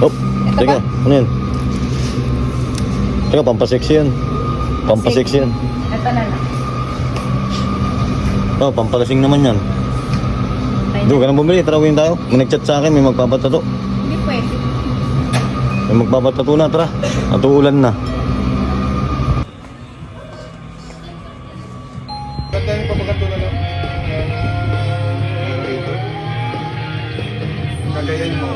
Oh, teka, ano yan? Teka, pampaseksi yan. Pampaseksi yan. Ito na lang. Oh, pampalasing naman yan. Hindi ka nang bumili, tarawin tayo. May nag-chat sa akin, may magpapatato. Hindi pwede. May magpapatato na, tara. At uulan na. Ganda yung pamagato na lang. Kagayan mo.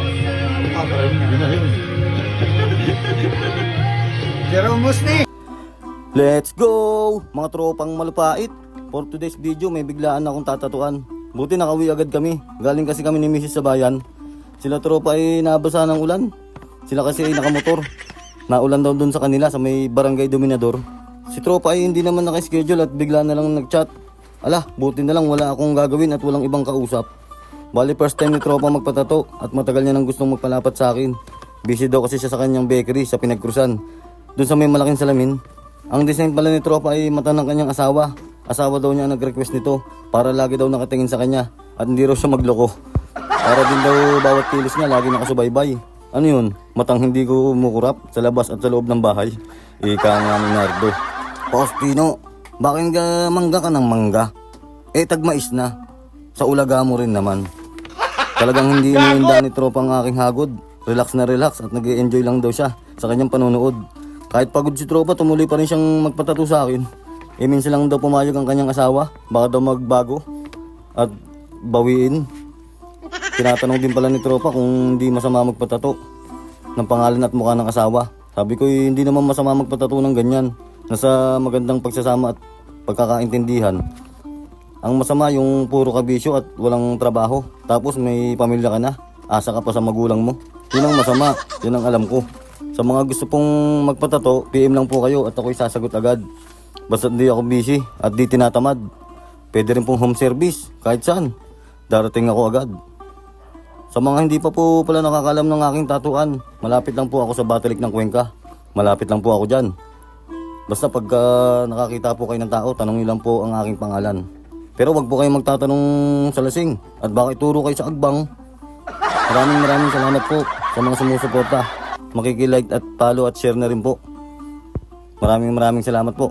Jerome Musni! Let's go! Mga tropang malupait. For today's video, may biglaan akong tatatuan. Buti nakauwi agad kami. Galing kasi kami ni Mrs. sa bayan. Sila tropa ay nabasa ng ulan. Sila kasi ay nakamotor. Naulan daw dun sa kanila sa may barangay Dominador. Si tropa ay hindi naman naka-schedule at bigla na lang nag-chat. Ala, buti na lang wala akong gagawin at walang ibang kausap. Bali first time ni tropa magpatato at matagal niya nang gustong magpalapat sa akin. Busy daw kasi siya sa kanyang bakery sa Pinagkrusan. Dun sa may malaking salamin. Ang design pala ni tropa ay mata ng kanyang asawa. Asawa daw niya ang nag-request nito para lagi daw nakatingin sa kanya at hindi raw siya magloko. Para din daw bawat kilos niya lagi nakasubaybay. Ano yun? Matang hindi ko umukurap sa labas at sa loob ng bahay. Ika nga ni Nardo. Postino, bakit mangga ka ng mangga? Eh tagmais na. Sa ulaga mo rin naman. Talagang hindi iniinda ni tropa ang aking hagod. Relax na relax at nag-i-enjoy lang daw siya sa kanyang panonood. Kahit pagod si tropa, tumuloy pa rin siyang magpatato sa akin. Eh minsan lang daw pumayag ang kanyang asawa. Baka daw magbago at bawiin. Tinatanong din pala ni tropa kung hindi masama magpatato ng pangalan at mukha ng asawa. Sabi ko hindi naman masama magpatato ng ganyan. Nasa magandang pagsasama at pagkakaintindihan. Ang masama yung puro kabisyo at walang trabaho. Tapos may pamilya ka na. Asa ka pa sa magulang mo. Yun ang masama. Yun ang alam ko. Sa mga gusto pong magpatato, PM lang po kayo at ako'y sasagot agad. Basta di ako busy at di tinatamad. Pwede rin pong home service kahit saan. Darating ako agad. Sa mga hindi pa po pala nakakalam ng aking tatuan, malapit lang po ako sa Batilik ng Cuenca. Malapit lang po ako dyan. Basta pagka nakakita po kayo ng tao, tanongin lang po ang aking pangalan. Pero wag po kayong magtatanong sa lasing at bakit turo kayo sa agbang. Maraming salamat po sa mga sumusuporta. Makikilike at follow at share na rin po. Maraming salamat po.